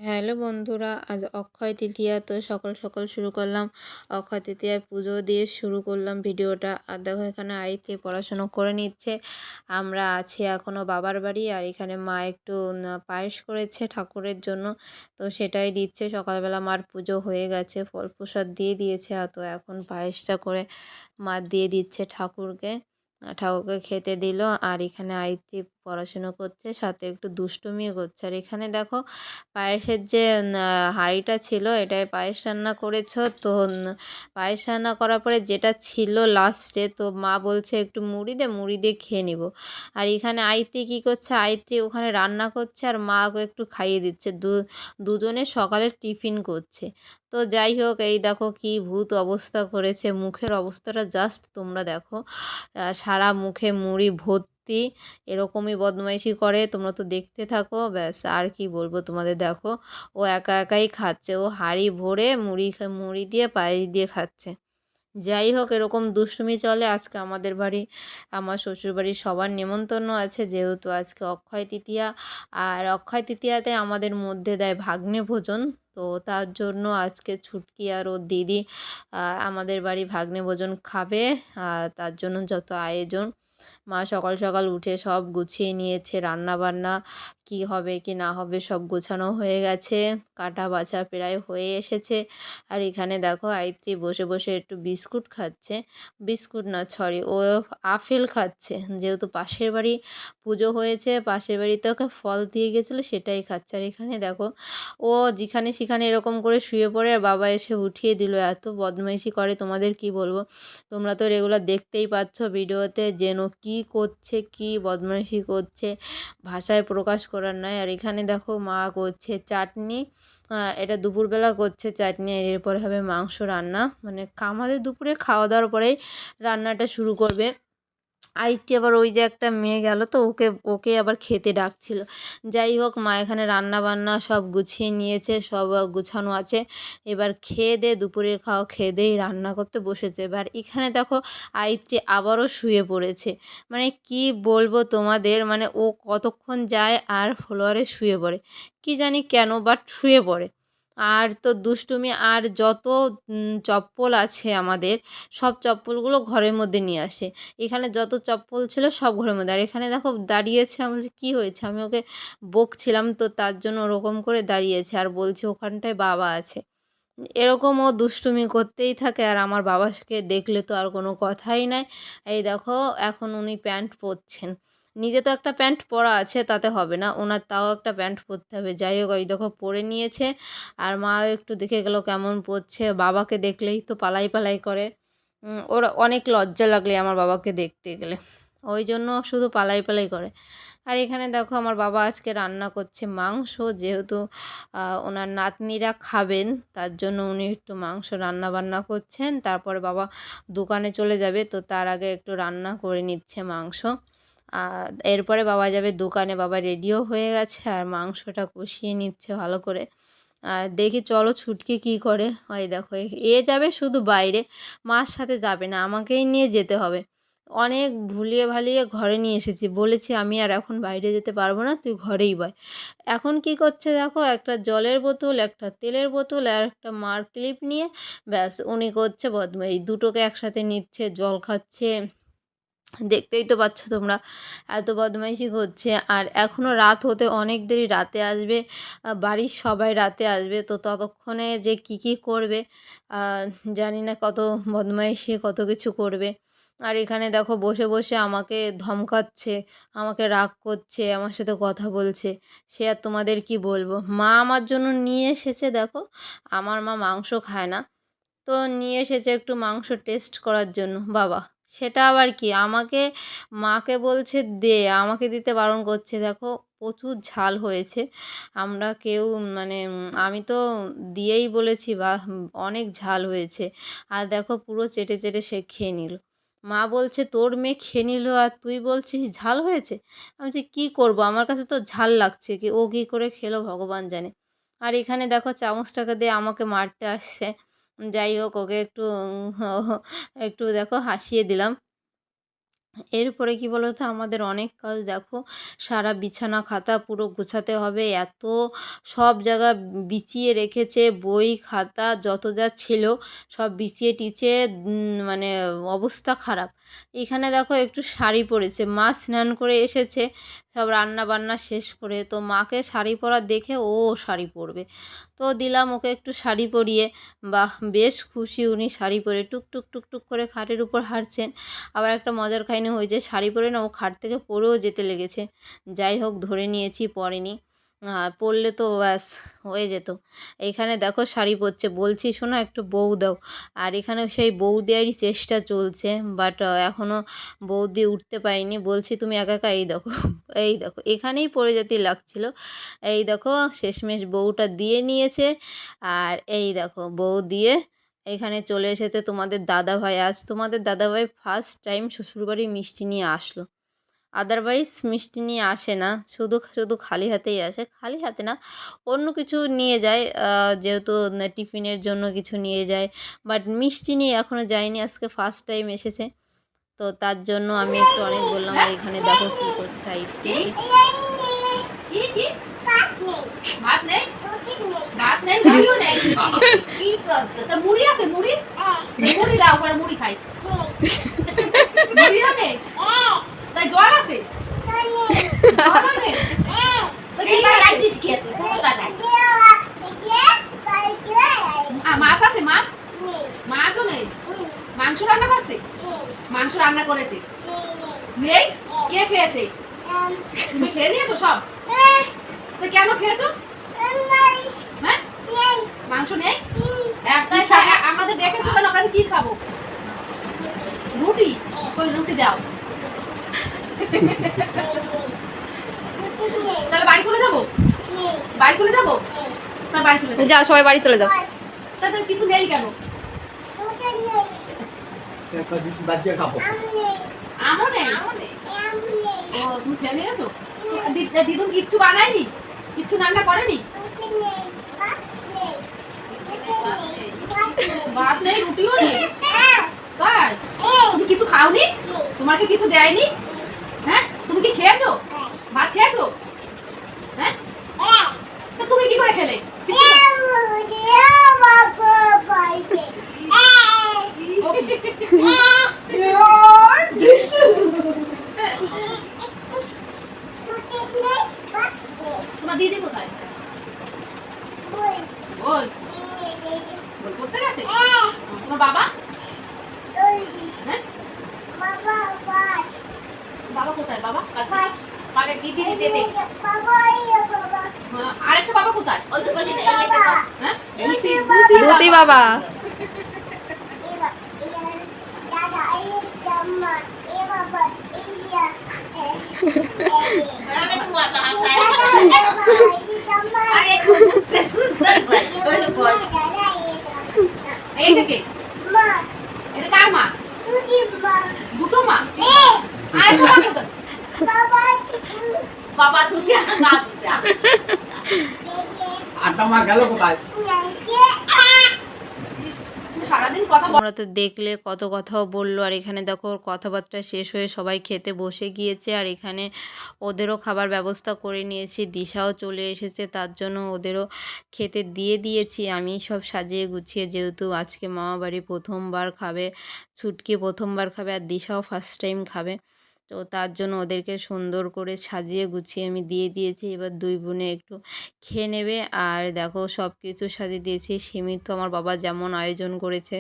Hello বন্ধুরা, আজ অক্ষয় তৃতীয়া। তো সকাল সকাল শুরু করলাম অক্ষয় তৃতীয়ায় পুজো দিয়ে শুরু করলাম ভিডিওটা। আর দেখো এখানে আইতে পড়াশুনো করে নিচ্ছে। আমরা আছি এখনও বাবার বাড়ি। আর এখানে মা একটু পায়েস করেছে ঠাকুরের জন্য, তো সেটাই দিচ্ছে। সকালবেলা মার পুজো হয়ে গেছে, ফল প্রসাদ দিয়ে দিয়েছে, আর তো এখন পায়েসটা করে মা দিয়ে দিচ্ছে ঠাকুরকে। ঠাকুরকে খেতে দিল। আর এখানে আইতে পড়াশুনো করছে, সাথে একটু দুষ্টুমিও করছে। আর এখানে দেখো পায়েসের যে হাঁড়িটা ছিল, এটায় পায়েস রান্না করেছো তো। পায়েস রান্না করার পরে যেটা ছিল লাস্টে, তো মা বলছে একটু মুড়ি দে, মুড়ি দিয়ে খেয়ে নিব। আর এখানে আইতে কী করছে, আইতে ওখানে রান্না করছে আর মা ওকে একটু খাইয়ে দিচ্ছে। দুজনে সকালের টিফিন করছে। তো যাই হোক, এই দেখো কি ভূত অবস্থা করেছে, মুখের অবস্থাটা জাস্ট তোমরা দেখো। সারা মুখে মুড়ি ভর্তি, এরকমই বদমাইশি করে। তোমরা তো দেখতে থাকো, ব্যাস আর কি বলবো তোমাদের। দেখো ও একা একাই খাচ্ছে, ও হাঁড়ি ভরে মুড়ি দিয়ে পায়েস দিয়ে খাচ্ছে। যাই হোক, এরকম দুষ্টুমি চলে। আজকে আমাদের বাড়ি, আমার শ্বশুরবাড়ির সবার নেমন্তন্ন আছে, যেহেতু আজকে অক্ষয় তৃতীয়া। আর অক্ষয় তৃতীয়াতে আমাদের মধ্যে দেয় ভাগ্নে ভোজন। তো তার জন্য আজকে ছুটকি আর ওর দিদি আমাদের বাড়ি ভাগ্নে ভোজন খাবে। আর তার জন্য যত আয়োজন, মা সকাল সকাল উঠে সব গুছিয়ে নিয়েছে। রান্না বান্না কি হবে কি না হবে সব গোছানো হয়ে গেছে, কাটা বাছা প্রায় হয়ে এসেছে। আর এখানে দেখো আইত্রি বসে বসে একটু বিস্কুট খাচ্ছে। বিস্কুট না, সরি, ও আপেল খাচ্ছে। যেহেতু পাশের বাড়ি পুজো হয়েছে, পাশের বাড়িতে ওকে ফল দিয়ে গেছিলো, সেটাই খাচ্ছে। আর এখানে দেখো ও যেখানে সেখানে এরকম করে শুয়ে পড়ে, আর বাবা এসে উঠিয়ে দিল। এত বদমাইশি করে, তোমাদের কি বলবো। তোমরা তো রেগুলার দেখতেই পাচ্ছ ভিডিওতে, যেন কি করছে, কি বদমাইশি করছে, ভাষায় প্রকাশ করার নয়। আর এখানে দেখো মা করছে চাটনি। এটা দুপুরবেলা করছে চাটনি, আর এরপরে হবে মাংস রান্না। মানে আমাদের দুপুরে খাওয়া দাওয়ার পরেই রান্নাটা শুরু করবে। আরেকটি আবার ওই যে একটা মেয়ে গেল, তো ওকে ওকে আবার খেতে ডাকছিল। যাই হোক, মা এখানে রান্না বান্না সব গুছিয়ে নিয়েছে, সব গুছানো আছে। এবার খেয়ে দিয়ে, দুপুরের খাওয়া খেয়ে দিয়েই রান্না করতে বসেছে। এবার এখানে দেখো আইত্রি আবারও শুয়ে পড়েছে। মানে কি বলবো তোমাদের, মানে ও কতক্ষণ যায় আর ফ্লোরে শুয়ে পড়ে, কি জানি কেন, বাট শুয়ে পড়ে। আর তো দুষ্টুমি, আর যত চপ্পল আছে আমাদের, সব চপ্পলগুলো ঘরের মধ্যে নিয়ে আসে। এখানে যত চপ্পল ছিল সব ঘরের মধ্যে। আর এখানে দেখো দাঁড়িয়েছে, আমি বলছি কী হয়েছে, আমি ওকে বকছিলাম, তো তার জন্য ওরকম করে দাঁড়িয়েছে আর বলছে ওখানটায় বাবা আছে। এরকম ও দুষ্টুমি করতেই থাকে। আর আমার বাবাকে দেখলে তো আর কোনো কথাই নাই। এই দেখো এখন উনি প্যান্ট পরছেন। নিজে তো একটা প্যান্ট পরা আছে, তাতে হবে না, ওনার তাও একটা প্যান্ট পরতে হবে। যাই হোক, ওই দেখো পরে নিয়েছে। আর মাও একটু দেখে গেল কেমন পরছে, বাবাকে দেখলেই তো পালাই পালাই করে। ওর অনেক লজ্জা লাগলে আমার বাবাকে দেখতে গেলে, ওই জন্য শুধু পালাই পালাই করে। আর এখানে দেখো আমার বাবা আজকে রান্না করছে মাংস, যেহেতু ওনার নাতনিরা খাবেন, তার জন্য উনি একটু মাংস রান্না বান্না করছেন। তারপরে বাবা দোকানে চলে যাবে, তো তার আগে একটু রান্না করে নিচ্ছে মাংস। এরপরে বাবা যাবে দোকানে, বাবা রেডিও হয়ে গেছে আর মাংসটা কষিয়ে নিচ্ছে ভালো করে। আর দেখি চলো ছুটকি কী করে। ওই দেখো এ যাবে শুধু বাইরে, মার সাথে যাবে না, আমাকেই নিয়ে যেতে হবে। অনেক ভুলিয়ে ভালিয়ে ঘরে নিয়ে এসেছি, বলেছি আমি আর এখন বাইরে যেতে পারবো না, তুই ঘরেই বয়। এখন কি করছে দেখো, একটা জলের বোতল, একটা তেলের বোতল আর একটা মার ক্লিপ নিয়ে ব্যাস উনি করছে বদমাইশি। দুটোকে একসাথে নিচ্ছে, জল খাচ্ছে। দেখতেই তো পাচ্ছ তোমরা, এত বদমাইশি করছে। আর এখনও রাত হতে অনেক দেরি, রাতে আসবে, বাড়ির সবাই রাতে আসবে। তো ততক্ষণে যে কী কী করবে, জানি না, কত বদমাইশি কত কিছু করবে। আর এখানে দেখো বসে বসে আমাকে ধমকাচ্ছে, আমাকে রাগ করছে, আমার সাথে কথা বলছে। সে আর তোমাদের কি বলবো। মা আমার জন্য নিয়ে এসেছে, দেখো আমার মা মাংস খায় না, তো নিয়ে এসেছে একটু মাংস টেস্ট করার জন্য। বাবা, সেটা আবার কি, আমাকে, মাকে বলছে দে, আমাকে দিতে বারণ করছে। দেখো প্রচুর ঝাল হয়েছে। আমরা কেউ, মানে আমি তো দিয়েই বলেছি, বা অনেক ঝাল হয়েছে। আর দেখো পুরো চেটে চেটে সে খেয়ে নিল। মা বলছে তোর মেয়ে খেয়ে নিল আর তুই বলছিস ঝাল হয়েছে। আমি বলছি কী করবো, আমার কাছে তো ঝাল লাগছে, কি ও কী করে খেলো ভগবান জানে। আর এখানে দেখো চামচটাকে দিয়ে আমাকে মারতে আসছে। যাই হোক, ওকে একটু একটু দেখো হাসিয়ে দিলাম। এরপরে কি বলো তো, আমাদের অনেক কাজ দেখো, সারা বিছানা খাতা পুরো গোছাতে হবে, এত সব জায়গা বিছিয়ে রেখেছে, বই খাতা যত যা ছিল সব বিছিয়ে টিছিয়ে মানে অবস্থা খারাপ। এখানে দেখো একটু শাড়ি পরেছে, মা স্নান করে এসেছে সব রান্না বান্না শেষ করে, তো মাকে শাড়ি পরা দেখে ও শাড়ি পরবে, তো দিলাম ওকে একটু শাড়ি পরিয়ে। বাহ, বেশ খুশি উনি শাড়ি পরে টুক টুক টুক টুক করে খাটের উপর হাঁটছেন। আবার একটা মজার কাহিনী হয়েছে, শাড়ি পরে না ও খাট থেকে পড়েও যেতে লেগেছে, যাই হোক ধরে নিয়েছি, পরেনি। পরলে তো ব্যাস হয়ে যেত। এইখানে দেখো শাড়ি পরছে, বলছি শোনো একটু বউ দাও, আর এখানে সেই বউ দেওয়ারই চেষ্টা চলছে, বাট এখনও বউ দিয়ে উঠতে পারিনি। বলছি তুমি একা একা, এই দেখো এই দেখো এখানেই পড়ে যেতে লাগছিল, এই দেখো শেষমেশ বউটা দিয়ে নিয়েছে। আর এই দেখো বউ দিয়ে এখানে চলে এসেছে তোমাদের দাদাভাই। আজ তোমাদের দাদাভাই ফার্স্ট টাইম শ্বশুরবাড়ি মিষ্টি নিয়ে আসলো, আদারওয়াইজ মিষ্টি নিয়ে আসে না, শুধু শুধু খালি হাতেই আসে, খালি হাতে না অন্য কিছু নিয়ে যায়, যেহেতু টিফিনের জন্য কিছু নিয়ে যায়, বাট মিষ্টি নিয়ে এখনও যায়নি, আজকে ফার্স্ট টাইম এসেছে, তো তার জন্য আমি একটু অনেক বললাম। আর এখানে দেখো কী করছে আইত্রি, ভাত নেই, ভাত নেই, মুড়িও নেই। কি করছো? তা মুড়ি আছে, মুড়ি মুড়ি দাও, করে মুড়ি খাই। মুড়িও নেই, তাই জল আছে, জলও নেই। মাছ আছে, মাছ, মাছও নেই। মাংস রান্না করছে, মাংস রান্না করেছে নেই, কে খেয়েছে? তুমি খেয়ে নিয়েছো সব? তো কেন খেয়েছো? হ্যাঁ, মাংস নেই, আমাদের দেখেছো কেন? ওখানে কি খাবো? রুটি, ওই রুটি দাও। তাহলে বাড়ি চলে যাবো, বাড়ি চলে যাবো, না বাড়ি চলে যাবো, যাও সবাই বাড়ি চলে যাও। তাহলে কিছু নেই কেন? আমও নেই, ও তুমি খেয়ে নিয়েছো? দিদুন কিচ্ছু বানায়নি, কিচ্ছু রান্না করেনি? ভাত নেই, রুটিও নেই, তাই? তুমি কিছু খাওনি? তোমাকে কিছু দেয়নি? হ্যাঁ, তুমি কি খেয়েছো? ভাত খেয়েছো? হ্যাঁ, তা তুমি কি করে খেলে? তোমার দিদি কোথায়? ওই বই পড়তে গেছে। তোমার বাবা? হ্যাঁ, বাবা কোথায়? বাবা দিদি দিদি, আরেকটা বাবা কোথায়? হ্যাঁ, দুটি বাবা। এইটা কে? এটা কার মা? দুটো মা, আরেকটা মা কোথায়? বাবা দুটা, মা দুটা। আটটা মা গেল কোথায়? সারাদিন কথা তোমরা তো দেখলে কত কথাও বললো, আর এখানে দেখো ওর কথাবার্তা শেষ হয়ে সবাই খেতে বসে গিয়েছে, আর এখানে ওদেরও খাবার ব্যবস্থা করে নিয়েছি, দিশাও চলে এসেছে, তার জন্য ওদেরও খেতে দিয়ে দিয়েছি। আমি সব সাজিয়ে গুছিয়ে, যেহেতু আজকে মামা বাড়ি প্রথমবার খাবে, ছুটকি প্রথমবার খাবে, আর দিশাও ফার্স্ট টাইম খাবে, তো তার জন্য ওদেরকে সুন্দর করে সাজিয়ে গুছিয়ে আমি দিয়ে দিয়েছি। এবার দুই বোনে একটু খেয়ে নেবে। আর দেখো সব কিছু সাজিয়ে দিয়েছি, সিমির তো আমার বাবা যেমন আয়োজন করেছে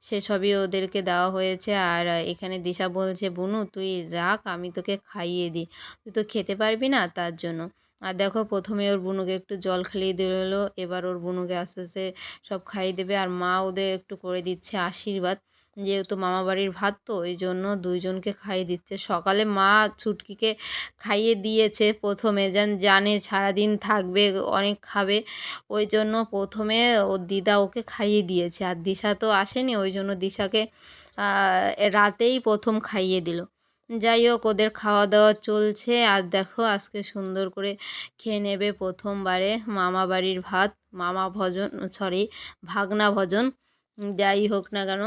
সেসবই ওদেরকে দেওয়া হয়েছে। আর এখানে দিশা বলছে, বুনু তুই রাখ, আমি তোকে খাইয়ে দিই, তুই তো খেতে পারবি না, তার জন্য। আর দেখো প্রথমে ওর বুনুকে একটু জল খাইয়ে দিল, এবার ওর বুনুকে আস্তে আস্তে সব খাইয়ে দেবে। আর মা ওদের একটু করে দিচ্ছে আশীর্বাদ, যেহেতু মামা বাড়ির ভাত তো ওই জন্য দুইজনকে খাইয়ে দিচ্ছে। সকালে মা ছুটকিকে খাইয়ে দিয়েছে প্রথমে, জানে সারাদিন থাকবে, অনেক খাবে, ওই জন্য প্রথমে ওর দিদা ওকে খাইয়ে দিয়েছে। আর দিশা তো আসেনি, ওই জন্য দিশাকে রাতেই প্রথম খাইয়ে দিল। যাই হোক ওদের খাওয়া দাওয়া চলছে, আর দেখো আজকে সুন্দর করে খেয়ে নেবে প্রথমবারে মামা বাড়ির ভাত, মামা ভোজন, সরি ভাগনা ভোজন, যাই হোক না কেন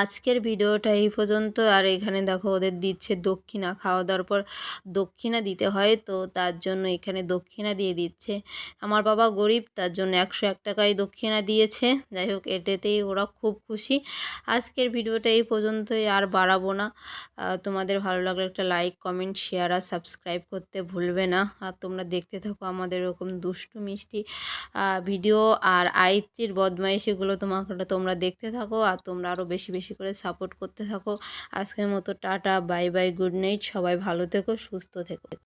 আজকের ভিডিওটা এই পর্যন্ত। আর এখানে দেখো ওদের দিচ্ছে দক্ষিণা, খাওয়া দাওয়ার পর দক্ষিণা দিতে হয়, তো তার জন্য এখানে দক্ষিণা দিয়ে দিচ্ছে। আমার বাবা গরিব, তার জন্য 101 টাকাই দক্ষিণা দিয়েছে। যাই হোক, এটাতেই ওরা খুব খুশি। আজকের ভিডিওটা এই পর্যন্তই, আর বাড়াবো না। তোমাদের ভালো লাগলে একটা লাইক, কমেন্ট, শেয়ার আর সাবস্ক্রাইব করতে ভুলবে না। আর তোমরা দেখতে থাকো আমাদের এরকম দুষ্টু মিষ্টি ভিডিও আর আইচির বদমাইশিগুলো তোমরা দেখতে থাকো, আর তোমরা আরও বেশি বেশি করে সাপোর্ট করতে থাকো। আজকের মতো tata, bye bye, good night. সবাই ভালো থেকো, সুস্থ থেকো।